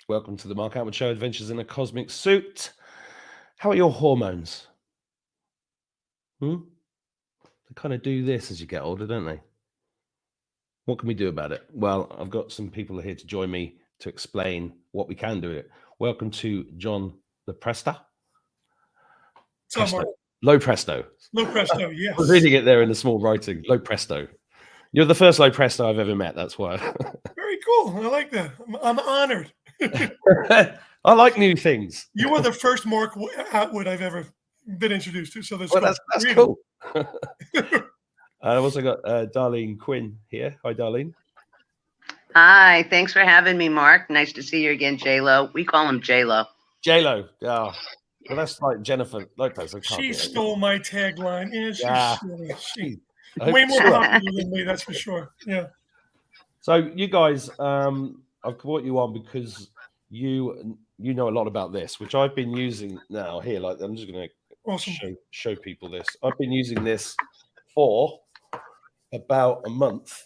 Welcome to the Mark Attwood Show, Adventures in a Cosmic Suit. How are your hormones? They kind of do this as you get older, don't they? What can we do about it? Well, I've got some people here to join me to explain what we can do with it. Welcome to John the Presta. Presto. Low Presto. Low Presto, yes. I was reading it there in the small writing. Low Presto. You're the first Low Presto I've ever met. That's why. Very cool. I like that. I'm honored. I like new things. You are the first Mark Attwood I've ever been introduced to. So that's cool. I've also got Darlene Quinn here. Hi, Darlene. Hi. Thanks for having me, Mark. Nice to see you again, J-Lo. We call him J-Lo. J-Lo. Oh, well, that's like Jennifer Lopez. She stole my tagline. Yeah, she way more popular than me, that's for sure. Yeah. So you guys, I've brought you on because you know a lot about this, which I've been using now. Here, like I'm just going to show people this. I've been using this for about a month,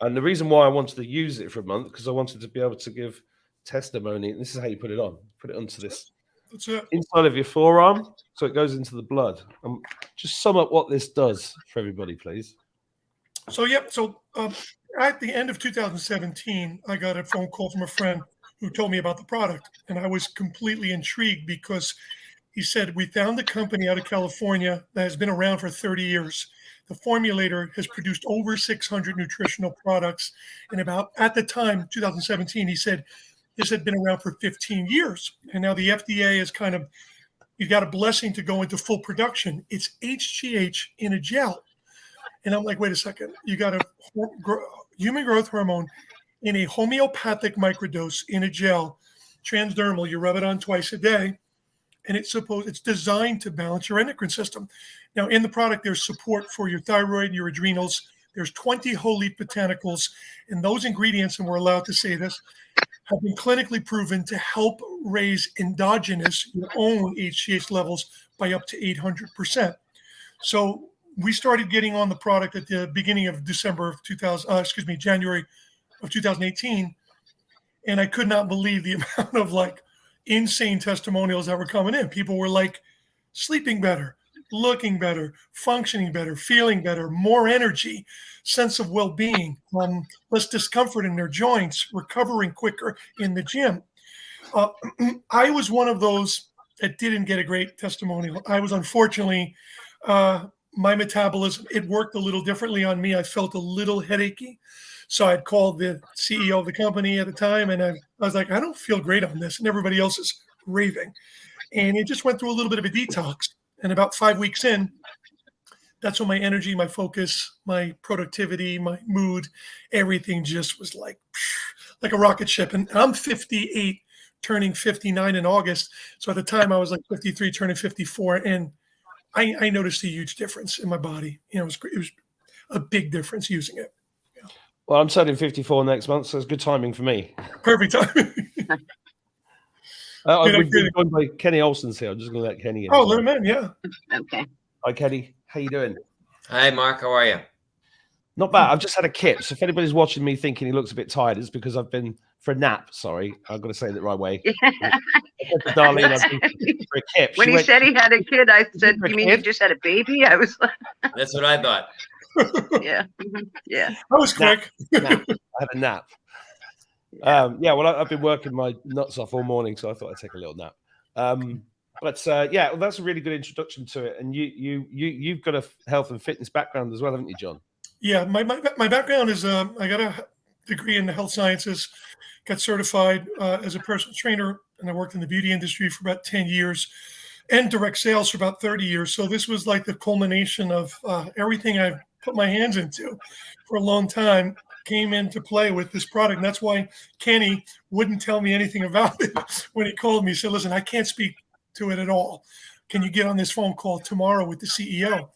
and the reason why I wanted to use it for a month because I wanted to be able to give testimony. And this is how you put it on. Put it onto this inside of your forearm, so it goes into the blood. Just sum up what this does for everybody, please. So at the end of 2017, I got a phone call from a friend who told me about the product, and I was completely intrigued because he said, we found a company out of California that has been around for 30 years. The formulator has produced over 600 nutritional products. And at the time, 2017, he said, this had been around for 15 years. And now the FDA is you got a blessing to go into full production. It's HGH in a gel. And I'm like, wait a second, you got a human growth hormone in a homeopathic microdose in a gel, transdermal, you rub it on twice a day. And it's designed to balance your endocrine system. Now, in the product, there's support for your thyroid, your adrenals. There's 20 whole leaf botanicals. And those ingredients, and we're allowed to say this, have been clinically proven to help raise endogenous, your own HGH levels by up to 800%. So we started getting on the product at the beginning of January of 2018. And I could not believe the amount of insane testimonials that were coming in. People were like sleeping better, looking better, functioning better, feeling better, more energy, sense of well-being, less discomfort in their joints, recovering quicker in the gym. I was one of those that didn't get a great testimonial. I was unfortunately, my metabolism, it worked a little differently on me. I felt a little headachy. So I'd called the CEO of the company at the time, and I was like, I don't feel great on this. And everybody else is raving. And it just went through a little bit of a detox. And about 5 weeks in, that's when my energy, my focus, my productivity, my mood, everything just was like a rocket ship. And I'm 58, turning 59 in August. So at the time I was like 53, turning 54. And I noticed a huge difference in my body. It was a big difference using it. Yeah. Well, I'm turning 54 next month, so it's good timing for me. Perfect timing. We've been joined by Kenny Olsen's here. I'm just going to let Kenny in. Oh, let him in, yeah. Okay. Hi, Kenny. How you doing? Hi, Mark. How are you? Not bad. I've just had a kip. So if anybody's watching me thinking he looks a bit tired, it's because I've been for a nap. Sorry, I've got to say it the right way. Darlene, I've been for a kip. When he said he had a kid, I said, "You mean you just had a baby?" I was like, "That's what I thought." Yeah, yeah. That was quick. I had a nap. Yeah, well, I've been working my nuts off all morning, so I thought I'd take a little nap. But yeah, well, that's a really good introduction to it. And you've got a health and fitness background as well, haven't you, John? Yeah, my background is I got a degree in the health sciences, got certified as a personal trainer, and I worked in the beauty industry for about 10 years and direct sales for about 30 years. So this was like the culmination of everything I've put my hands into for a long time came into play with this product. And that's why Kenny wouldn't tell me anything about it when he called me. He said, listen, I can't speak to it at all. Can you get on this phone call tomorrow with the CEO?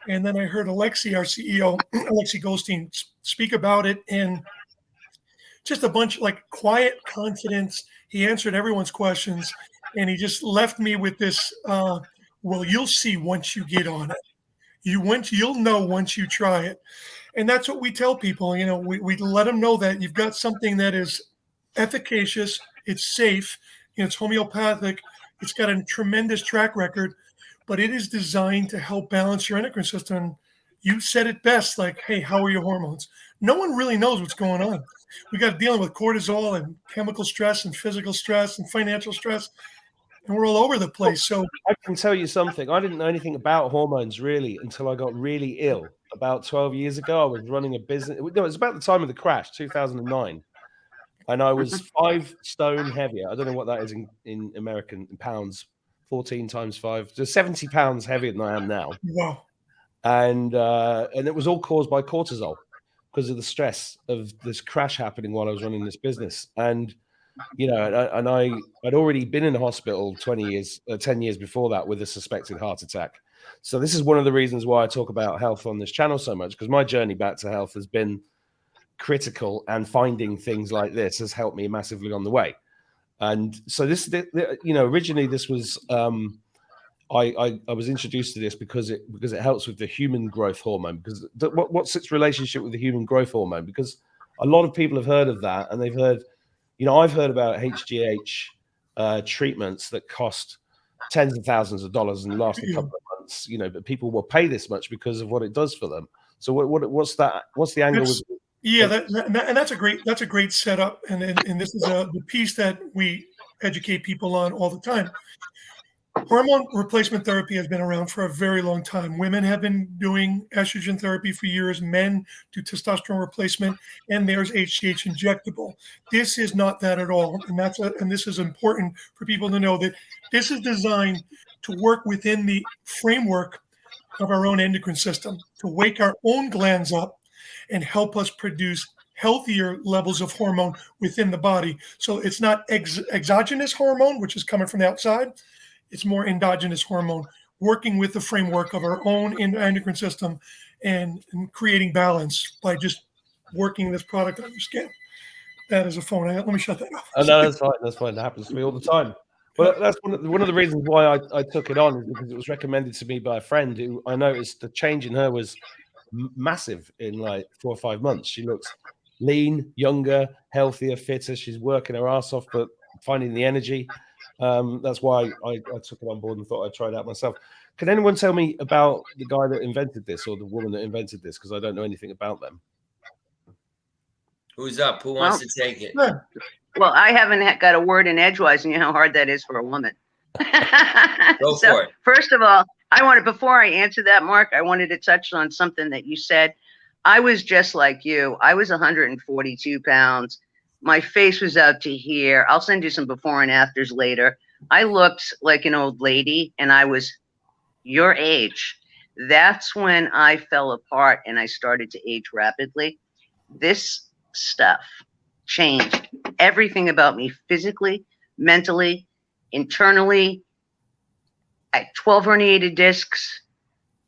And then I heard Alexis, our CEO, Alexis Goldstein, speak about it, and just a bunch like quiet confidence. He answered everyone's questions, and he just left me with this, well, you'll see once you get on it. You'll know once you try it. And that's what we tell people. We let them know that you've got something that is efficacious, it's safe, it's homeopathic, it's got a tremendous track record, but it is designed to help balance your endocrine system. You said it best, like, hey, how are your hormones? No one really knows what's going on. We got dealing with cortisol and chemical stress and physical stress and financial stress, and we're all over the place. So I can tell you something. I didn't know anything about hormones really until I got really ill about 12 years ago. I was running a business. No, it was about the time of the crash, 2009. And I was 5 stone heavier. I don't know what that is in American pounds, 14 times 5, just 70 pounds heavier than I am now. wow. And it was all caused by cortisol because of the stress of this crash happening while I was running this business. And I'd already been in the hospital 10 years before that with a suspected heart attack. So this is one of the reasons why I talk about health on this channel so much, because my journey back to health has been critical, and finding things like this has helped me massively on the way. And so originally this was, I was introduced to this because it helps with the human growth hormone. Because what's its relationship with the human growth hormone? Because a lot of people have heard of that, and they've heard, I've heard about HGH treatments that cost tens of thousands of dollars and last a couple of months. But people will pay this much because of what it does for them. So what's that? What's the angle? Yeah, that's a great setup, and this is the piece that we educate people on all the time. Hormone replacement therapy has been around for a very long time. Women have been doing estrogen therapy for years. Men do testosterone replacement, and there's HGH injectable. This is not that at all, and this is important for people to know that this is designed to work within the framework of our own endocrine system, to wake our own glands up and help us produce healthier levels of hormone within the body. So it's not exogenous hormone, which is coming from the outside. It's more endogenous hormone working with the framework of our own endocrine system and creating balance by just working this product on your skin. That is a phone. Let me shut that off. Oh, no, that's fine. That's fine. That happens to me all the time. Well, that's one of the reasons why I took it on, is because it was recommended to me by a friend who I noticed the change in her was massive in like 4 or 5 months. She looks lean, younger, healthier, fitter. She's working her ass off, but finding the energy. That's why I took it on board and thought I'd try it out myself. Can anyone tell me about the guy that invented this or the woman that invented this? Because I don't know anything about them. Who's up? Who wants to take it? Well, I haven't got a word in edgewise, and you know how hard that is for a woman. Go for it. First of all, before I answer that, Mark, I wanted to touch on something that you said. I was just like you. I was 142 pounds. My face was out to here. I'll send you some before and afters later. I looked like an old lady, and I was your age. That's when I fell apart and I started to age rapidly. This stuff changed everything about me physically, mentally, internally. I had 12 herniated discs.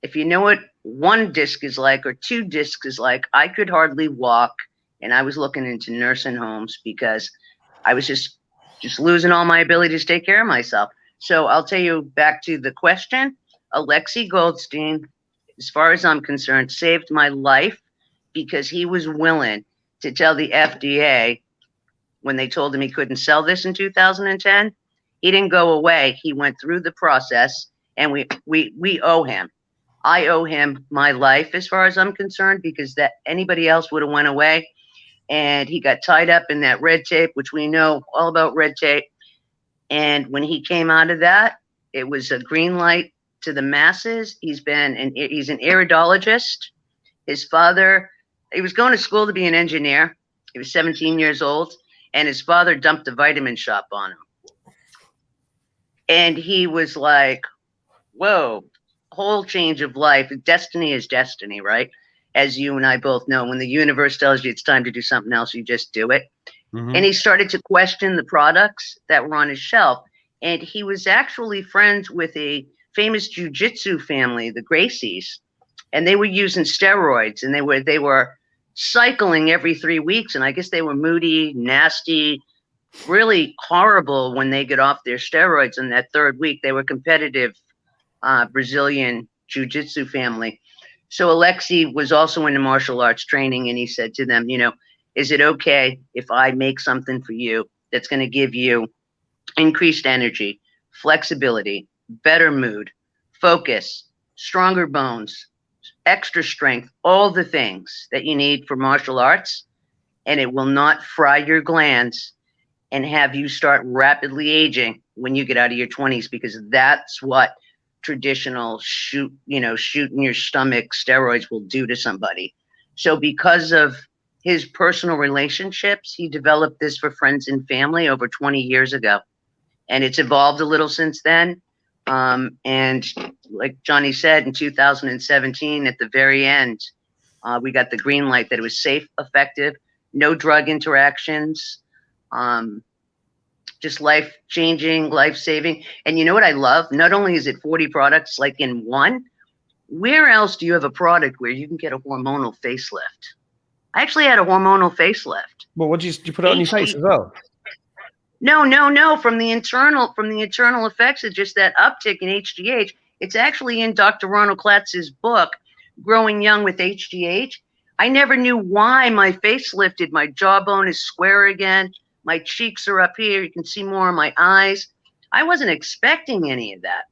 If you know what 1 disc is like or 2 discs is like, I could hardly walk. And I was looking into nursing homes because I was just losing all my ability to take care of myself. So I'll tell you, back to the question, Alexis Goldstein, as far as I'm concerned, saved my life because he was willing to tell the FDA when they told him he couldn't sell this in 2010. He didn't go away. He went through the process, and we owe him. I owe him my life as far as I'm concerned, because that anybody else would have went away. And he got tied up in that red tape, which we know all about red tape. And when he came out of that, it was a green light to the masses. He's an iridologist. His father, he was going to school to be an engineer. He was 17 years old, and his father dumped a vitamin shop on him. And he was like, whoa, whole change of life. Destiny is destiny, right? As you and I both know, when the universe tells you it's time to do something else, you just do it. Mm-hmm. And he started to question the products that were on his shelf. And he was actually friends with a famous jiu-jitsu family, the Gracies, and they were using steroids, and they were cycling every 3 weeks. And I guess they were moody, nasty, really horrible when they get off their steroids in that 3rd week. They were competitive Brazilian jiu-jitsu family. So Alexi was also into martial arts training, and he said to them, Is it okay if I make something for you that's going to give you increased energy, flexibility, better mood, focus, stronger bones, extra strength, all the things that you need for martial arts, and it will not fry your glands and have you start rapidly aging when you get out of your 20s, because that's what traditional shooting your stomach steroids will do to somebody. So because of his personal relationships, he developed this for friends and family over 20 years ago. And it's evolved a little since then. And like Johnny said, in 2017, at the very end, we got the green light that it was safe, effective, no drug interactions, just life-changing, life-saving. And you know what I love? Not only is it 40 products like in one, where else do you have a product where you can get a hormonal facelift? I actually had a hormonal facelift. Well, what did you put it on your face as well? No. From the internal effects of just that uptick in HGH, it's actually in Dr. Ronald Klatz's book, Growing Young with HGH. I never knew why my face lifted. My jawbone is square again. My cheeks are up here. You can see more of my eyes. I wasn't expecting any of that.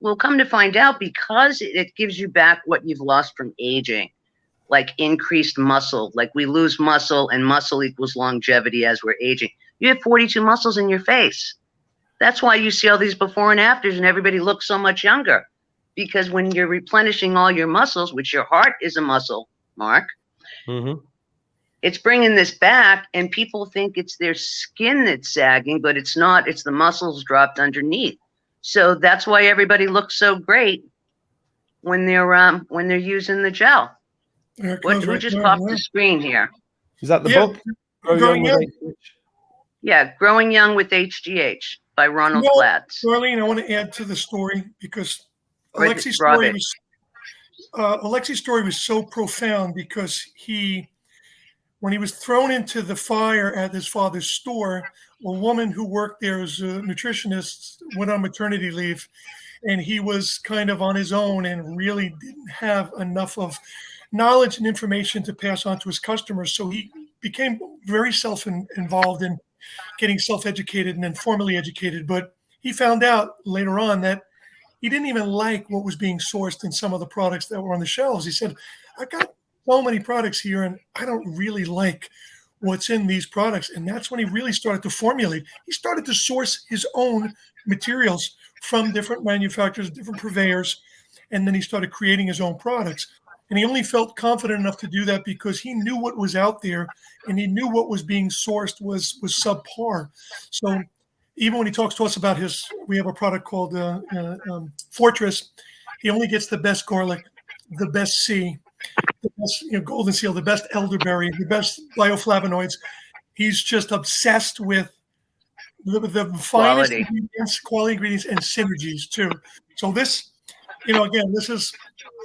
Well, come to find out, because it gives you back what you've lost from aging, like increased muscle. Like we lose muscle, and muscle equals longevity as we're aging. You have 42 muscles in your face. That's why you see all these before and afters and everybody looks so much younger. Because when you're replenishing all your muscles, which your heart is a muscle, Mark, it's bringing this back, and people think it's their skin that's sagging, but it's not. It's the muscles dropped underneath. So that's why everybody looks so great when they're using the gel. Who just popped the screen here? Is that the book? Growing Young. Yeah, Growing Young with HGH by Ronald Klatz. Darlene, I want to add to the story because Alexis' story was so profound, because when he was thrown into the fire at his father's store, a woman who worked there as a nutritionist went on maternity leave, and he was kind of on his own and really didn't have enough of knowledge and information to pass on to his customers. So he became very self-involved in getting self-educated and then formally educated. But he found out later on that he didn't even like what was being sourced in some of the products that were on the shelves. He said, I got so many products here, and I don't really like what's in these products. And that's when he really started to formulate. He started to source his own materials from different manufacturers, different purveyors, and then he started creating his own products. And he only felt confident enough to do that because he knew what was out there, and he knew what was being sourced was subpar. So even when he talks to us about we have a product called Fortress. He only gets the best garlic, the best sea, the best golden seal, the best elderberry, the best bioflavonoids. He's just obsessed with the finest ingredients, quality ingredients, and synergies too. So this, again, this is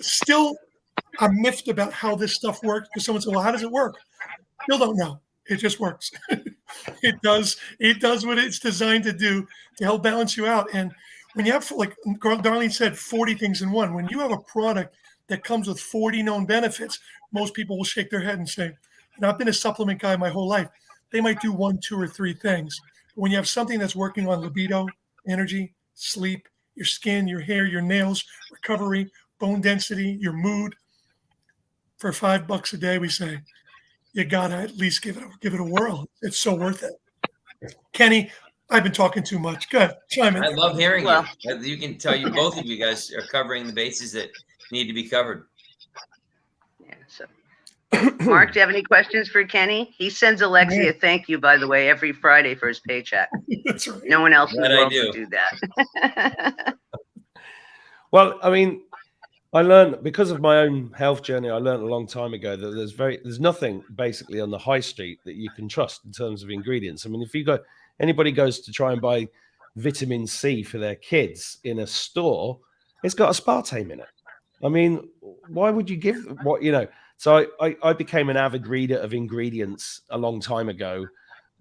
still a myth about how this stuff works, because someone said, well, how does it work? Still don't know. It just works. It does what it's designed to do to help balance you out. And when you have, like Darlene said, 40 things in one, when you have a product that comes with 40 known benefits, most people will shake their head and say, and I've been a supplement guy my whole life, they might do 1, 2, or 3 things. But when you have something that's working on libido, energy, sleep, your skin, your hair, your nails, recovery, bone density, your mood, for $5 a day, we say, you gotta at least give it a whirl. It's so worth it. Kenny, I've been talking too much. Good, chime in. I love hearing you. You can tell both of you guys are covering the bases that need to be covered. Yeah. So, Mark, do you have any questions for Kenny? He sends Alexi a thank you, by the way, every Friday for his paycheck. That's right. No one else in the world can do that. Well, I mean, I learned, because of my own health journey, I learned a long time ago that there's nothing basically on the high street that you can trust in terms of ingredients. I mean, if anybody goes to try and buy vitamin C for their kids in a store, it's got aspartame in it. I mean, why would you give So I became an avid reader of ingredients a long time ago.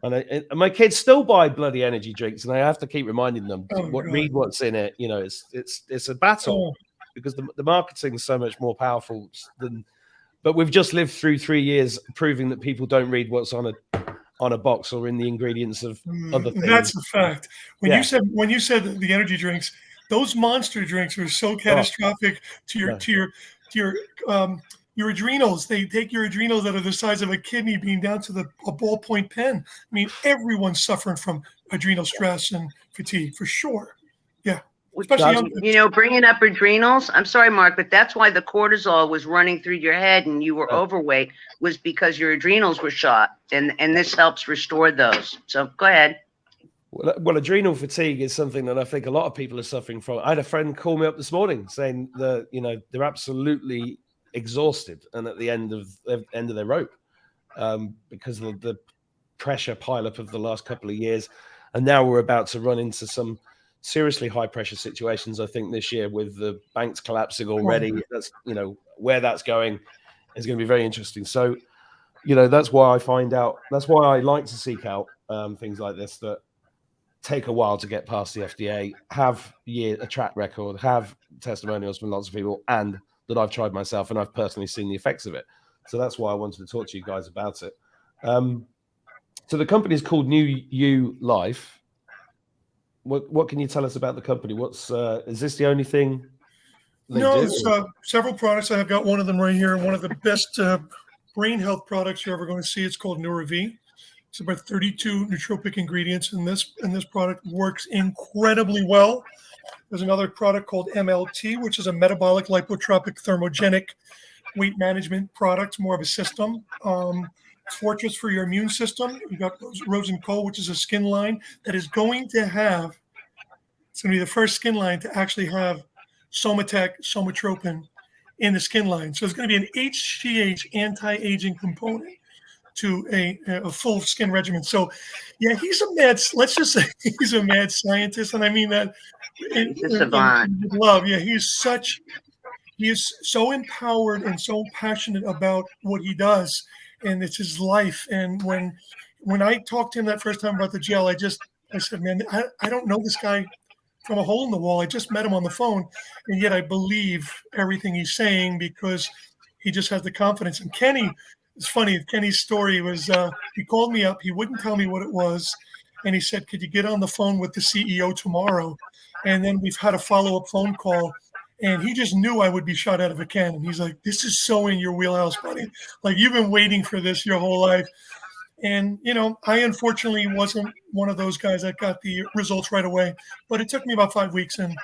And my kids still buy bloody energy drinks, and I have to keep reminding them read what's in it. It's a battle. Because the marketing is so much more powerful than But we've just lived through 3 years proving that people don't read what's on a box or in the ingredients of other things. That's a fact. When you said the energy drinks, those monster drinks are so catastrophic to your adrenals. They take your adrenals that are the size of a kidney being down to a ballpoint pen. I mean, everyone's suffering from adrenal stress and fatigue for sure. Yeah. Especially bringing up adrenals. I'm sorry, Mark, but that's why the cortisol was running through your head and you were overweight, was because your adrenals were shot, and this helps restore those. So go ahead. Well, adrenal fatigue is something that I think a lot of people are suffering from. I had a friend call me up this morning saying that they're absolutely exhausted and at the end of their rope because of the pressure pileup of the last couple of years, and now we're about to run into some seriously high pressure situations, I think, this year with the banks collapsing already. That's where that's going is going to be very interesting. So that's why I like to seek out things like this that take a while to get past the FDA, have a track record, have testimonials from lots of people, and that I've tried myself and I've personally seen the effects of it. So that's why I wanted to talk to you guys about it. So the company is called New You Life. What can you tell us about the company? Is this the only thing they do? It's several products. I've got one of them right here. One of the best brain health products you're ever going to see. It's called NeuroV. It's about 32 nootropic ingredients, and this product works incredibly well. There's another product called MLT, which is a metabolic lipotropic thermogenic weight management product, more of a system. Fortress for your immune system. You've got Rose and Co, which is a skin line that is going to be the first skin line to actually have Somatec, somatropin in the skin line. So it's going to be an HGH anti-aging component to a full skin regimen. So yeah, let's just say he's a mad scientist. And I mean that in love. Yeah, he is so empowered and so passionate about what he does. And it's his life. And when I talked to him that first time about the gel, I said, man, I don't know this guy from a hole in the wall. I just met him on the phone, and yet I believe everything he's saying because he just has the confidence. And Kenny, it's funny, Kenny's story was he called me up. He wouldn't tell me what it was. And he said, could you get on the phone with the CEO tomorrow? And then we've had a follow-up phone call. And he just knew I would be shot out of a cannon. He's like, this is so in your wheelhouse, buddy. Like, you've been waiting for this your whole life. And, I unfortunately wasn't one of those guys that got the results right away. But it took me about 5 weeks. And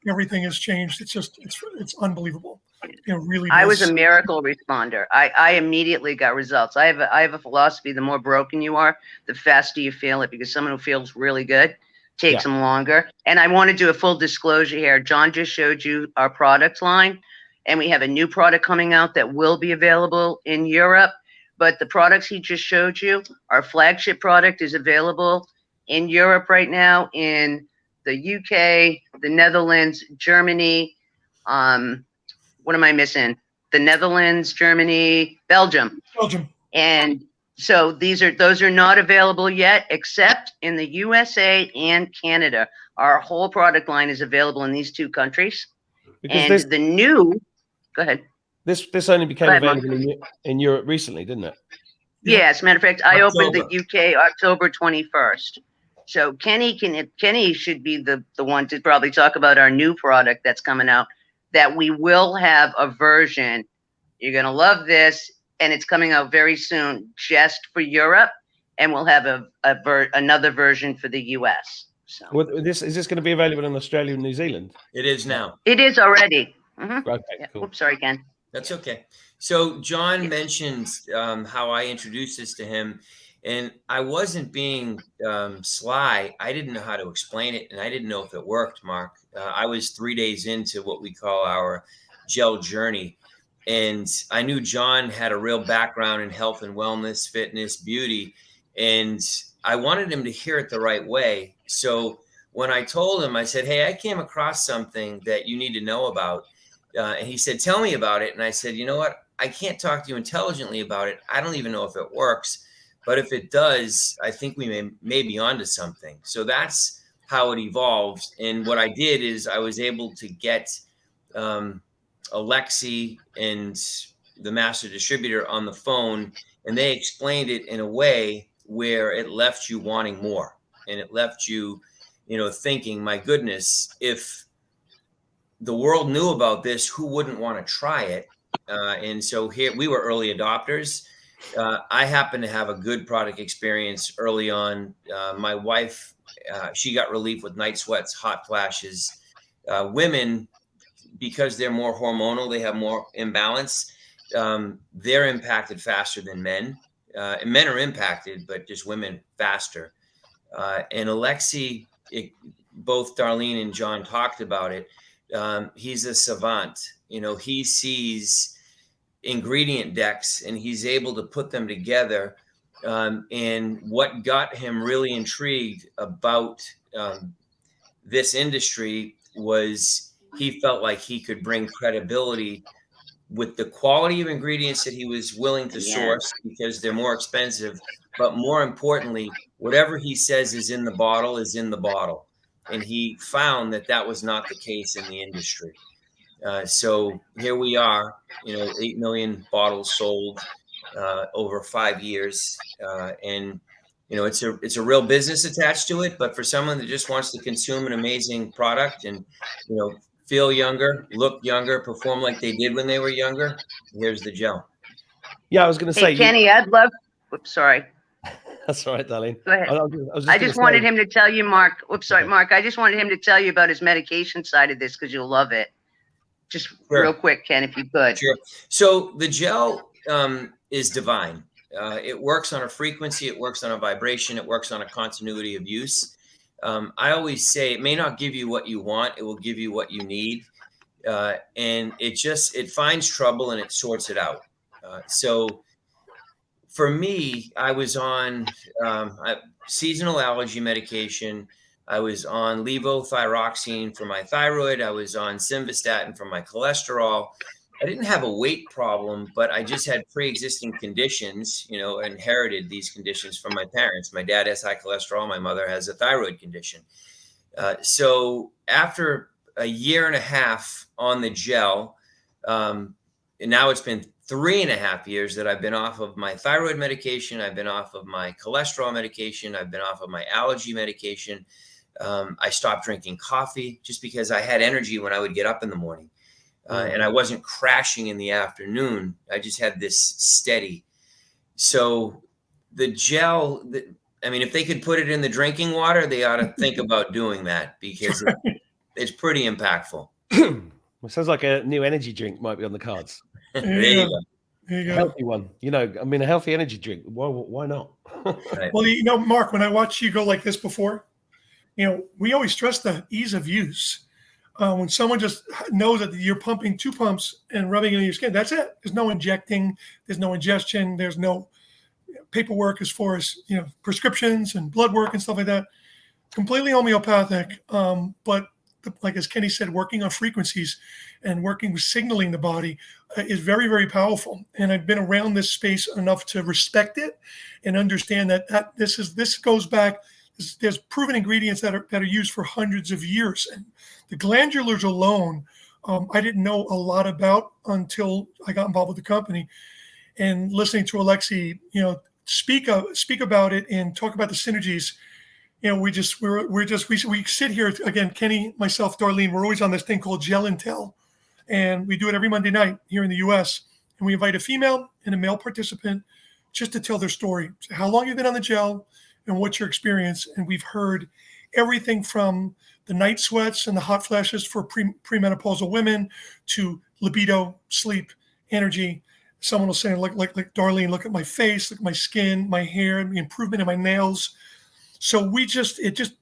everything has changed. It's unbelievable. Really. I was a miracle responder. I immediately got results. I have a philosophy: the more broken you are, the faster you feel it, because someone who feels really good takes them longer. And I want to do a full disclosure here. John just showed you our product line, and we have a new product coming out that will be available in Europe. But the products he just showed you, our flagship product, is available in Europe right now, in the UK, the Netherlands, Germany. What am I missing? The Netherlands, Germany, Belgium. And so those are not available yet, except in the USA and Canada. Our whole product line is available in these two countries. Because go ahead. This only became available in Europe recently, didn't it? Yeah, as a matter of fact, I opened the UK October 21st. So Kenny should be the one to probably talk about our new product that's coming out, that we will have a version. You're going to love this. And it's coming out very soon, just for Europe, and we'll have another version for the US. So, is this going to be available in Australia and New Zealand? It is now. It is already. Mm-hmm. Okay, cool. Oops, sorry, Ken. That's okay. So John mentioned how I introduced this to him, and I wasn't being sly. I didn't know how to explain it, and I didn't know if it worked, Mark. I was 3 days into what we call our gel journey. And I knew John had a real background in health and wellness, fitness, beauty, and I wanted him to hear it the right way. So when I told him, I said, hey, I came across something that you need to know about. And he said, tell me about it. And I said, you know what? I can't talk to you intelligently about it. I don't even know if it works. But if it does, I think we may be onto something. So that's how it evolved. And what I did is I was able to get Alexis and the master distributor on the phone, and they explained it in a way where it left you wanting more, and it left you, thinking, my goodness, if the world knew about this, who wouldn't want to try it? And so here we were early adopters. I happened to have a good product experience early on. My wife, she got relief with night sweats, hot flashes. Women, because they're more hormonal, they have more imbalance. They're impacted faster than men. And men are impacted, but just women faster. And Alexis, both Darlene and John talked about it. He's a savant. He sees ingredient decks and he's able to put them together. And what got him really intrigued about this industry was he felt like he could bring credibility with the quality of ingredients that he was willing to source, because they're more expensive. But more importantly, whatever he says is in the bottle is in the bottle. And he found that that was not the case in the industry. So here we are, 8 million bottles sold over 5 years. And, it's a real business attached to it. But for someone that just wants to consume an amazing product and, feel younger, look younger, perform like they did when they were younger, here's the gel. Yeah, I was going to say, Kenny, I'd love. Oops, sorry. That's all right, Darlene. Go ahead. I just wanted him to tell you, Mark. Oops, sorry, Mark. I just wanted him to tell you about his medication side of this because you'll love it. Just real quick, Ken, if you could. Sure. So the gel is divine. It works on a frequency, it works on a vibration, it works on a continuity of use. I always say it may not give you what you want, it will give you what you need. And it finds trouble and it sorts it out. So for me, I was on seasonal allergy medication. I was on levothyroxine for my thyroid. I was on simvastatin for my cholesterol. I didn't have a weight problem, but I just had pre-existing conditions, inherited these conditions from my parents. My dad has high cholesterol. My mother has a thyroid condition. So after a year and a half on the gel, and now it's been 3.5 years that I've been off of my thyroid medication. I've been off of my cholesterol medication. I've been off of my allergy medication. I stopped drinking coffee just because I had energy when I would get up in the morning. And I wasn't crashing in the afternoon. I just had this steady. So the gel, if they could put it in the drinking water, they ought to think about doing that because it's pretty impactful. It sounds like a new energy drink might be on the cards. There you go. There you go. A healthy one. A healthy energy drink. Why not? Right. Well, Mark, when I watched you go like this before, we always stress the ease of use. When someone just knows that you're pumping 2 pumps and rubbing it in your skin, that's it. There's no injecting, there's no ingestion, there's no paperwork as far as prescriptions and blood work and stuff like that. Completely homeopathic, but like as Kenny said, working on frequencies and working with signaling the body is very, very powerful. And I've been around this space enough to respect it and understand that this goes back. There's proven ingredients that are used for hundreds of years, and the glandulars alone, I didn't know a lot about until I got involved with the company, and listening to Alexis, speak about it and talk about the synergies. We sit here again, Kenny, myself, Darlene. We're always on this thing called Gel and Tell, and we do it every Monday night here in the U.S. And we invite a female and a male participant just to tell their story, how long you've been on the gel, and what's your experience. And we've heard everything from the night sweats and the hot flashes for premenopausal women to libido, sleep, energy. Someone will say, like Darlene, look at my face, look at my skin, my hair, the improvement in my nails. So it just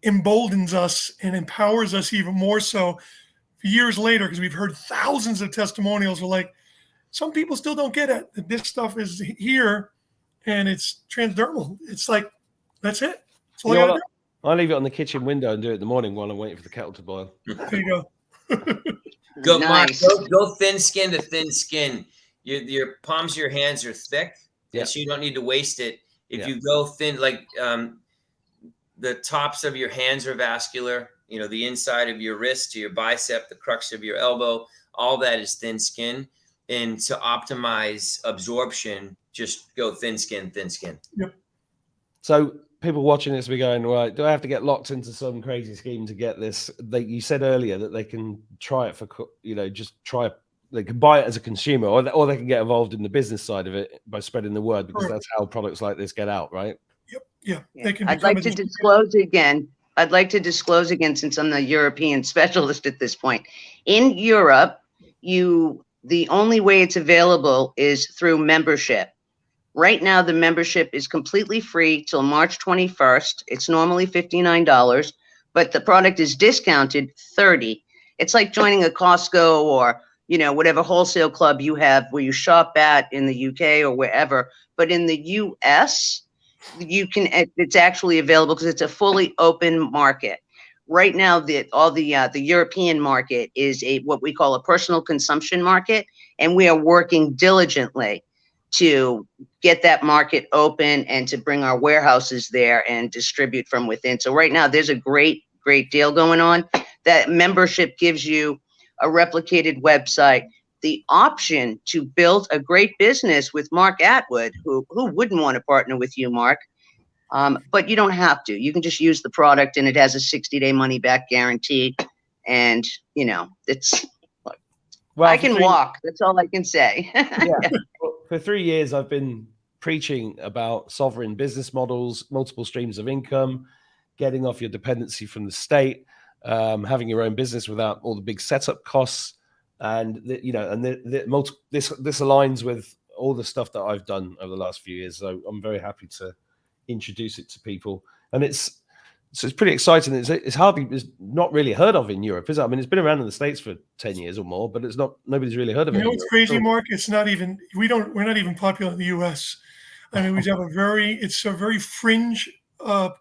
emboldens us and empowers us even more so years later, because we've heard thousands of testimonials where like, some people still don't get it. That this stuff is here and it's transdermal. It's like, that's it. That's all I gotta do. I leave it on the kitchen window and do it in the morning while I'm waiting for the kettle to boil. There you go. Go, Nice. Mark, go thin skin to thin skin. Your palms of your hands are thick, so you don't need to waste it. If you go thin, like the tops of your hands are vascular, the inside of your wrist to your bicep, the crux of your elbow, all that is thin skin. And to optimize absorption, just go thin skin, thin skin. Yep. So people watching this will be going, right, do I have to get locked into some crazy scheme to get this? You said earlier that they can try it for, just try it. They can buy it as a consumer, or they can get involved in the business side of it by spreading the word, because that's how products like this get out, right? Yep. Yeah. They can. I'd like to disclose again. Since I'm the European specialist at this point. In Europe, the only way it's available is through membership. Right now, the membership is completely free till March 21st. It's normally $59, but the product is discounted $30. It's like joining a Costco or, whatever wholesale club you have where you shop at in the UK or wherever. But in the US, it's actually available because it's a fully open market. Right now, the European market is what we call a personal consumption market, and we are working diligently to get that market open and to bring our warehouses there and distribute from within. So right now, there's a great deal going on. That membership gives you a replicated website, the option to build a great business with Mark Attwood, who wouldn't want to partner with you, Mark? But you don't have to. You can just use the product, and it has a 60-day money-back guarantee. And, it's... Well, I can walk. That's all I can say. Yeah. Well, for 3 years, I've been preaching about sovereign business models, multiple streams of income, getting off your dependency from the state, having your own business without all the big setup costs, and this aligns with all the stuff that I've done over the last few years. So I'm very happy to introduce it to people, and it's pretty exciting. It's not really heard of in Europe, is it? I mean, it's been around in the States for 10 years or more, but nobody's really heard of it. You know what's crazy, Mark? It's not even, we're not even popular in the US. I mean, it's a very fringe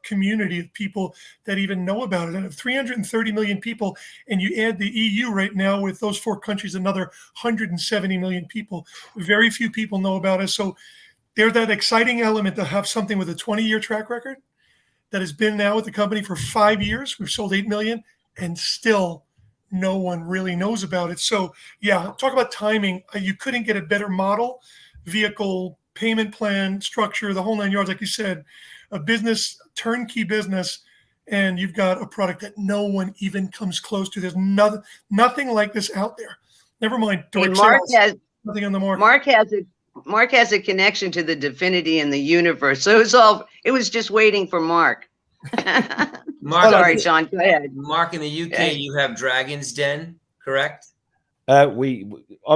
community of people that even know about it. And of 330 million people, and you add the EU right now with those 4 countries, another 170 million people. Very few people know about it. So there's that exciting element to have something with a 20-year track record that has been now with the company for 5 years. We've sold 8 million, and still no one really knows about it. So yeah, talk about timing. You couldn't get a better model, vehicle, payment plan, structure, the whole 9 yards. Like you said, a business, turnkey business, and you've got a product that no one even comes close to. There's nothing like this out there. Never mind direct sales, nothing on the market. Mark has a connection to the divinity in the universe. So it was just waiting for Mark. Sorry, Sean, go ahead. Mark, in the UK, you have Dragon's Den, correct? I'm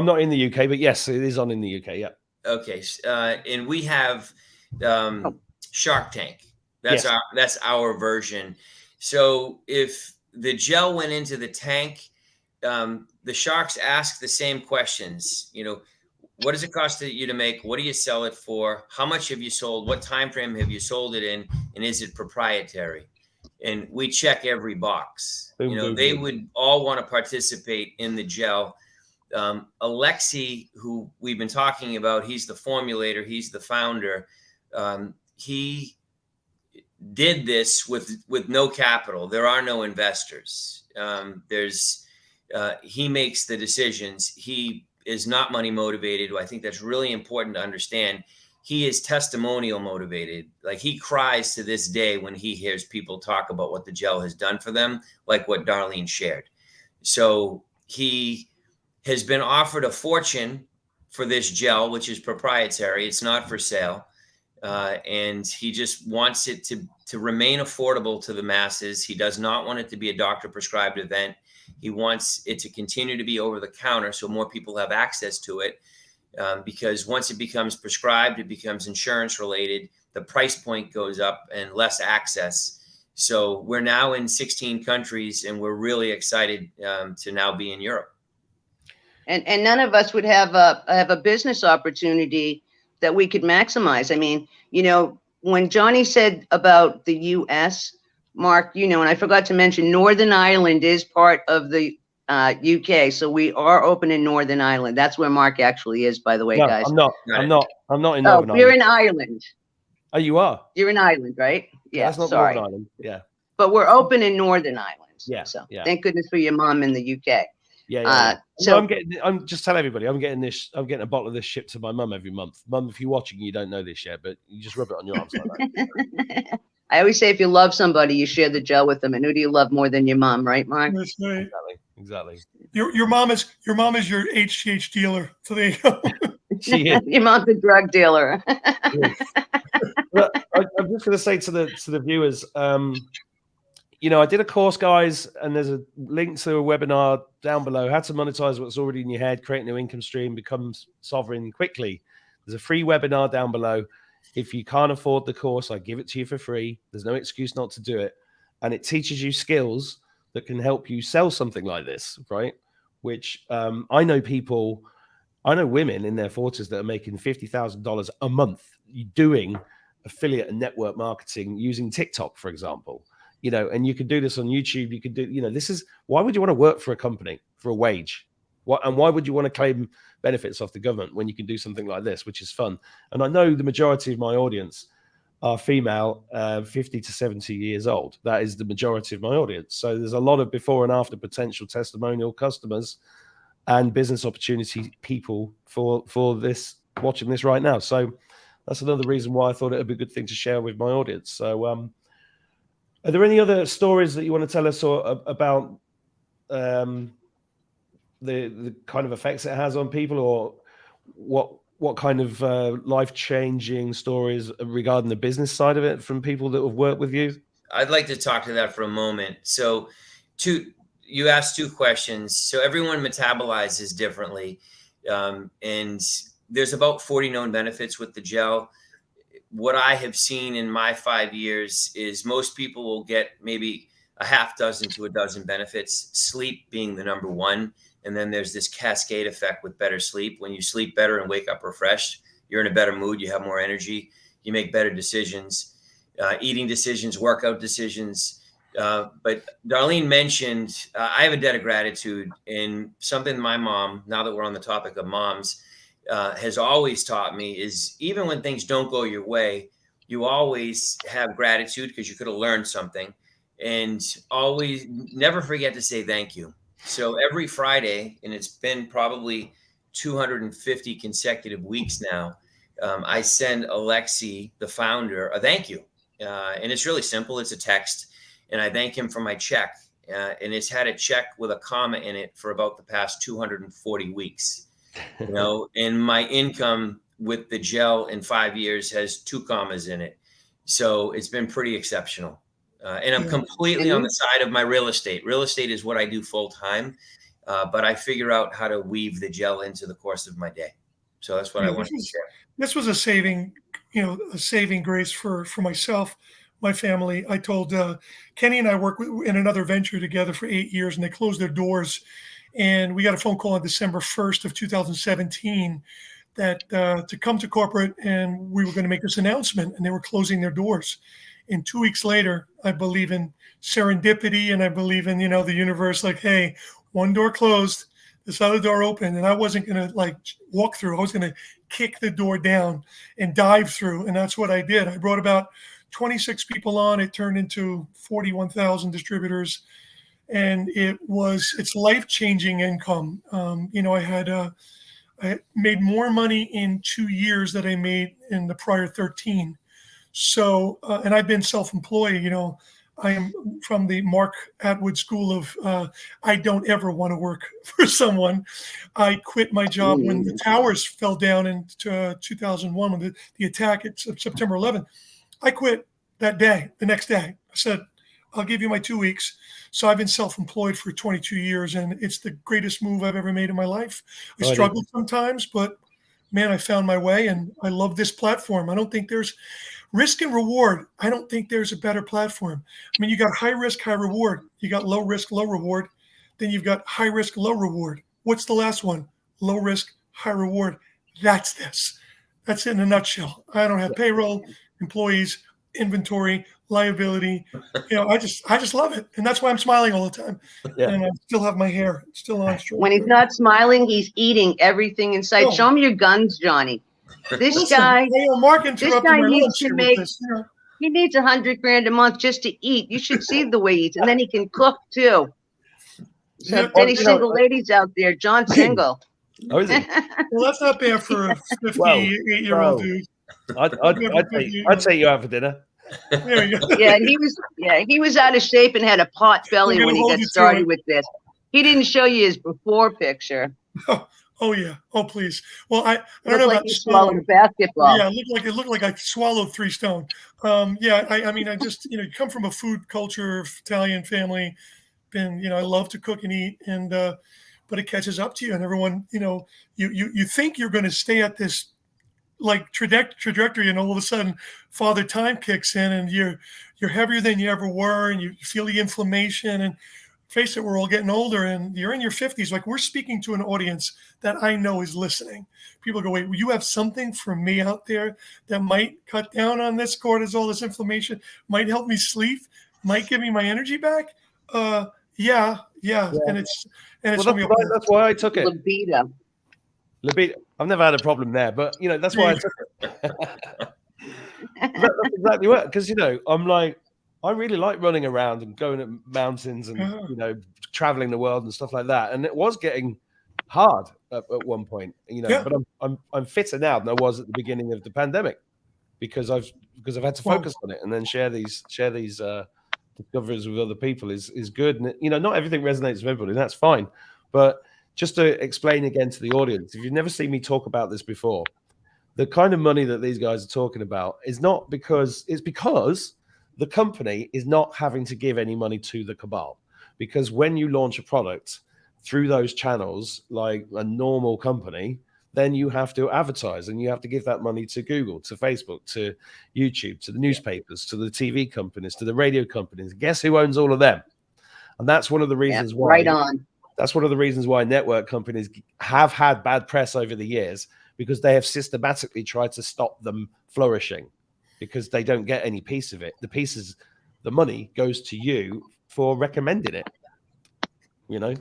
not in the UK, but yes, it is on in the UK. Yeah. Okay. And we have Shark Tank. That's our version. So if the gel went into the tank, the sharks ask the same questions. What does it cost you to make? What do you sell it for? How much have you sold? What time frame have you sold it in? And is it proprietary? And we check every box. They would all want to participate in the gel. Alexis, who we've been talking about, he's the formulator, he's the founder. He did this with no capital. There are no investors. He makes the decisions. He is not money motivated. I think that's really important to understand. He is testimonial motivated. Like, he cries to this day when he hears people talk about what the gel has done for them, like what Darlene shared. So he has been offered a fortune for this gel, which is proprietary. It's not for sale. And he just wants it to remain affordable to the masses. He does not want it to be a doctor prescribed event. He wants it to continue to be over the counter so more people have access to it, because once it becomes prescribed, it becomes insurance related. The price point goes up and less access. So we're now in 16 countries, and we're really excited to now be in Europe. And none of us would have a business opportunity that we could maximize. I mean, when Johnny said about the U.S., Mark, and I forgot to mention, Northern Ireland is part of the UK, so we are open in Northern Ireland. That's where Mark actually is, by the way, guys. I'm not in Northern Ireland. We're in Ireland. Oh, you are? You're in Ireland, right? Yeah, that's not sorry. Northern Ireland. Yeah. But we're open in Northern Ireland. Yeah. So yeah. Thank goodness for your mom in the UK. Yeah. So I'm just telling everybody, I'm getting a bottle of this shipped to my mum every month. Mum, if you're watching, you don't know this yet, but you just rub it on your arms like that. I always say, if you love somebody, you share the gel with them. And who do you love more than your mom, right, Mark? That's right. Exactly. Your mom is your HGH dealer. So there you go. She is. Your mom's a drug dealer. But I'm just going to say to the viewers, I did a course, guys, and there's a link to a webinar down below. How to monetize what's already in your head, create a new income stream, become sovereign quickly. There's a free webinar down below. If you can't afford the course, I give it to you for free. There's no excuse not to do it. And it teaches you skills that can help you sell something like this, right? Which I know women in their 40s that are making $50,000 a month doing affiliate and network marketing using TikTok, for example. And you can do this on YouTube. You could do, this is why would you want to work for a company for a wage? And why would you want to claim benefits off the government when you can do something like this, which is fun? And I know the majority of my audience are female, 50 to 70 years old. That is the majority of my audience. So there's a lot of before and after potential testimonial customers and business opportunity people for this, watching this right now. So that's another reason why I thought it would be a good thing to share with my audience. So are there any other stories that you want to tell us about the kind of effects it has on people, or what kind of life-changing stories regarding the business side of it from people that have worked with you? I'd like to talk to that for a moment. So you asked two questions. So everyone metabolizes differently. And there's about 40 known benefits with the gel. What I have seen in my 5 years is most people will get maybe a half dozen to a dozen benefits, sleep being the number one. And then there's this cascade effect with better sleep. When you sleep better and wake up refreshed, you're in a better mood, you have more energy, you make better decisions, eating decisions, workout decisions. But Darlene mentioned, I have a debt of gratitude, and something my mom, now that we're on the topic of moms, has always taught me is even when things don't go your way, you always have gratitude because you could have learned something, and always never forget to say thank you. So every Friday, and it's been probably 250 consecutive weeks now, I send Alexis, the founder, a thank you. And it's really simple. It's a text. And I thank him for my check. And it's had a check with a comma in it for about the past 240 weeks. And my income with the gel in 5 years has 2 commas in it. So it's been pretty exceptional. And I'm completely on the side of my real estate. Real estate is what I do full time. But I figure out how to weave the gel into the course of my day. So that's what I wanted to share. This was a saving grace for myself, my family. I told Kenny and I worked in another venture together for 8 years, and they closed their doors. And we got a phone call on December 1st of 2017 that to come to corporate, and we were going to make this announcement, and they were closing their doors. And 2 weeks later, I believe in serendipity, and I believe in, the universe, like, hey, one door closed, this other door opened, and I wasn't going to walk through. I was going to kick the door down and dive through. And that's what I did. I brought about 26 people on. It turned into 41,000 distributors. And it's life-changing income. I made more money in 2 years than I made in the prior 13. So, and I've been self-employed, I am from the Mark Attwood school of I don't ever want to work for someone. I quit my job when the towers fell down in 2001, when the attack at September 11th. I quit that day, the next day. I said, I'll give you my 2 weeks. So I've been self-employed for 22 years, and it's the greatest move I've ever made in my life. I struggled sometimes, but man, I found my way, and I love this platform. I don't think there's risk and reward. I don't think there's a better platform. I mean, you got high risk, high reward. You got low risk, low reward. Then you've got high risk, low reward. What's the last one? Low risk, high reward. That's this. That's it in a nutshell. I don't have payroll, employees, inventory, liability. I just love it. And that's why I'm smiling all the time. Yeah. And I still have my hair still on straight. When he's not smiling, he's eating everything in sight. Show him your guns, Johnny. This guy needs to make, he needs $100,000 a month just to eat. You should see the way he eats. And then he can cook too. So if any single ladies out there, John's single. Oh, is it? Well, that's not bad for a 58-year-old dude. I'd take you out for dinner. There you go. he was out of shape and had a pot belly when he got started with this. He didn't show you his before picture. Oh yeah. Oh please. Well, I don't Looked know like about you swallowed a basketball. Yeah, it looked like I swallowed 3 stone. I mean, I just come from a food culture, Italian family. I love to cook and eat, and but it catches up to you, and everyone, you think you're going to stay at this like trajectory, and all of a sudden Father Time kicks in, and you're heavier than you ever were, and you feel the inflammation. And face it, we're all getting older, and you're in your 50s. Like, we're speaking to an audience that I know is listening. People go, wait, you have something for me out there that might cut down on this cortisol, this inflammation, might help me sleep, might give me my energy back? Yeah. And it's that's why I took it. Libido. I've never had a problem there, but that's why I took it. That's exactly what, because I'm like, I really like running around and going at mountains and traveling the world and stuff like that. And it was getting hard at one point, but I'm fitter now than I was at the beginning of the pandemic because I've had to focus on it and then share these discoveries with other people is good. And not everything resonates with everybody, and that's fine. But just to explain again to the audience, if you've never seen me talk about this before, the kind of money that these guys are talking about is not because the company is not having to give any money to the cabal. Because when you launch a product through those channels, like a normal company, then you have to advertise and you have to give that money to Google, to Facebook, to YouTube, to the newspapers, to the TV companies, to the radio companies. Guess who owns all of them? And that's one of the reasons why. Right on. That's one of the reasons why network companies have had bad press over the years, because they have systematically tried to stop them flourishing because they don't get any piece of it. The money goes to you for recommending it.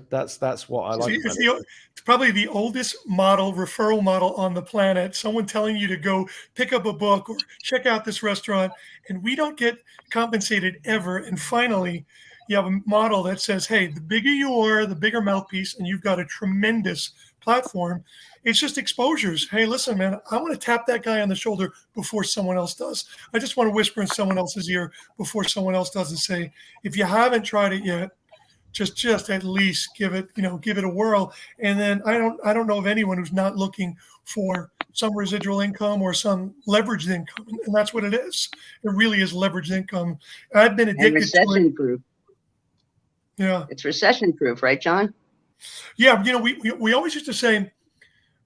That's what I like. It's probably the oldest referral model on the planet. Someone telling you to go pick up a book or check out this restaurant, and we don't get compensated ever. And finally, you have a model that says, hey, the bigger you are, the bigger mouthpiece, and you've got a tremendous platform. It's just exposures. Hey, listen, man, I want to tap that guy on the shoulder before someone else does. I just want to whisper in someone else's ear before someone else does and say, if you haven't tried it yet, just at least give it a whirl. And then I don't know of anyone who's not looking for some residual income or some leveraged income. And that's what it is. It really is leveraged income. I've been addicted to it. Proof. Yeah. It's recession proof, right, John? Yeah. We always used to say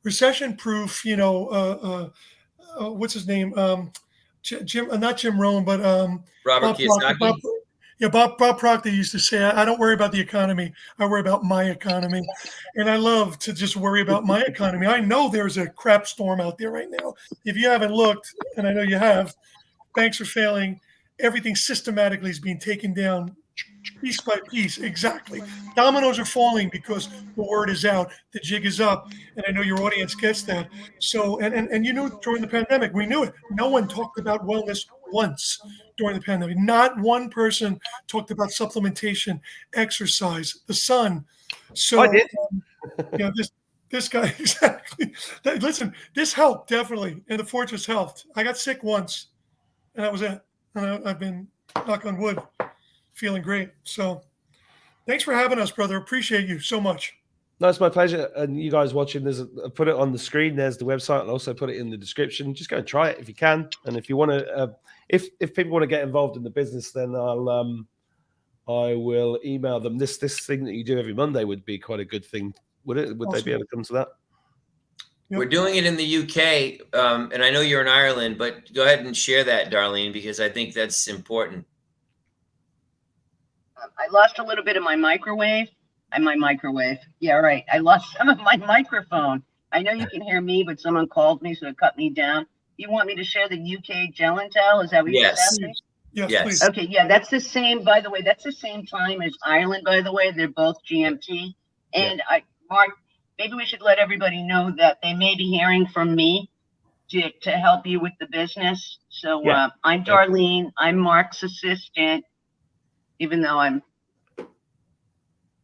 recession proof, what's his name? Jim, not Jim Rohn, but Robert Kiyosaki. Bob Proctor used to say, I don't worry about the economy. I worry about my economy. And I love to just worry about my economy. I know there's a crap storm out there right now. If you haven't looked, and I know you have, banks are failing. Everything systematically is being taken down piece by piece. Exactly. Dominoes are falling because the word is out. The jig is up. And I know your audience gets that. So, and during the pandemic, we knew it. No one talked about wellness once during the pandemic. Not one person talked about supplementation, exercise, the sun. So, I did. This guy, exactly. Listen, this helped, definitely. And the Fortress helped. I got sick once, and that was it. And I've been, knock on wood, feeling great. So thanks for having us, brother. Appreciate you so much. No, it's my pleasure. And you guys watching, I put it on the screen. There's the website. I'll also put it in the description. Just go and try it if you can. And if you want to, if people want to get involved in the business, then I will email them. This thing that you do every Monday would be quite a good thing. Would it? Would They be able to come to that? Yep. We're doing it in the UK, and I know you're in Ireland, but go ahead and share that, Darlene, because I think that's important. I lost a little bit of my microwave. Yeah, right. I lost some of my microphone. I know you can hear me, but someone called me, so it cut me down. You want me to share the UK Gel and Tell? Is that what you're asking? Yes, please. Okay, yeah, that's the same, by the way, that's the same time as Ireland, by the way. They're both GMT. And Mark, maybe we should let everybody know that they may be hearing from me to help you with the business. So I'm Darlene. I'm Mark's assistant, even though I'm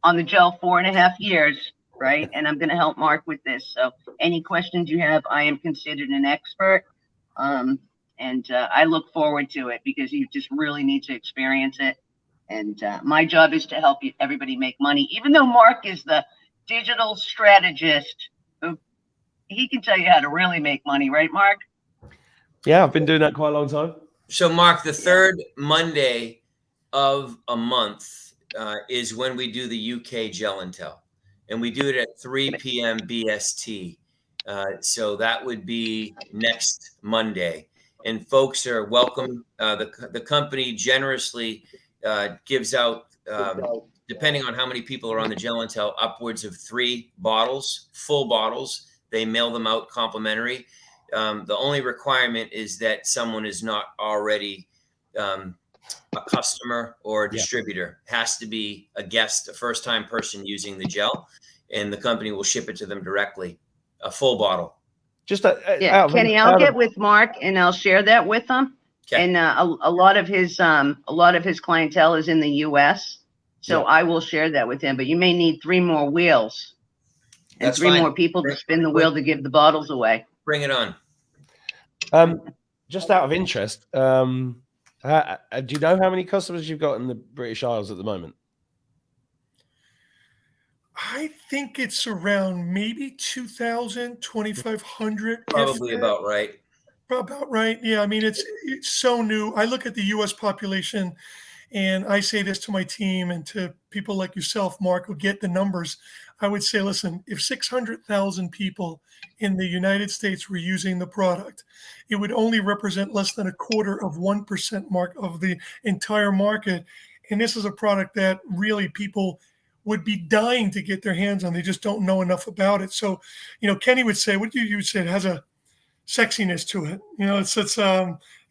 on the gel 4.5 years, right? And I'm going to help Mark with this. So any questions you have, I am considered an expert. And I look forward to it because you just really need to experience it. And my job is to help everybody make money, even though Mark is the digital strategist who he can tell you how to really make money, right, Mark? Yeah, I've been doing that quite a long time. So, Mark, the third Monday of a month is when we do the UK Gel and Tell, and we do it at 3 p.m. BST. So that would be next Monday. And folks are welcome. The company generously gives out, depending on how many people are on the Gel and Tell, upwards of 3 bottles, full bottles. They mail them out complimentary. The only requirement is that someone is not already a customer or a distributor. Has to be a guest, a first-time person using the gel, and the company will ship it to them directly, a full bottle. Just Kenny, I'll get with Mark and I'll share that with him. Okay. And a lot of his clientele is in the U.S., so I will share that with him. But you may need 3 more wheels and That's 3 fine. More people to spin the wheel to give the bottles away. Bring it on. Just out of interest, do you know how many customers you've got in the British Isles at the moment? I think it's around maybe 2,000, 2,500. Probably about right. About right. Yeah. I mean, it's so new. I look at the U.S. population and I say this to my team and to people like yourself, Mark, who get the numbers. I would say, listen, if 600,000 people in the United States were using the product, it would only represent less than 1/4% mark of the entire market. And this is a product that really people would be dying to get their hands on. They just don't know enough about it. So, Kenny would say, what do you say? It has a sexiness to it.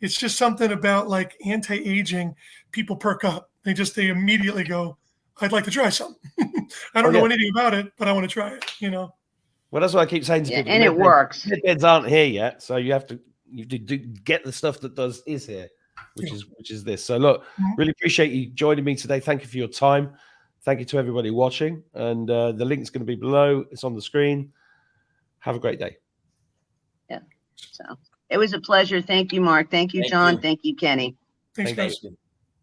It's just something about like anti-aging. People perk up. They immediately go, I'd like to try something. I don't know anything about it, but I want to try it, Well, that's what I keep saying to people. And it works. Beds aren't here yet, so you have to get the stuff that is here, which is this. So look, really appreciate you joining me today. Thank you for your time. Thank you to everybody watching. And the link's going to be below. It's on the screen. Have a great day. Yeah. So it was a pleasure. Thank you, Mark. Thank you, John. Thank you, Kenny. Thanks, guys.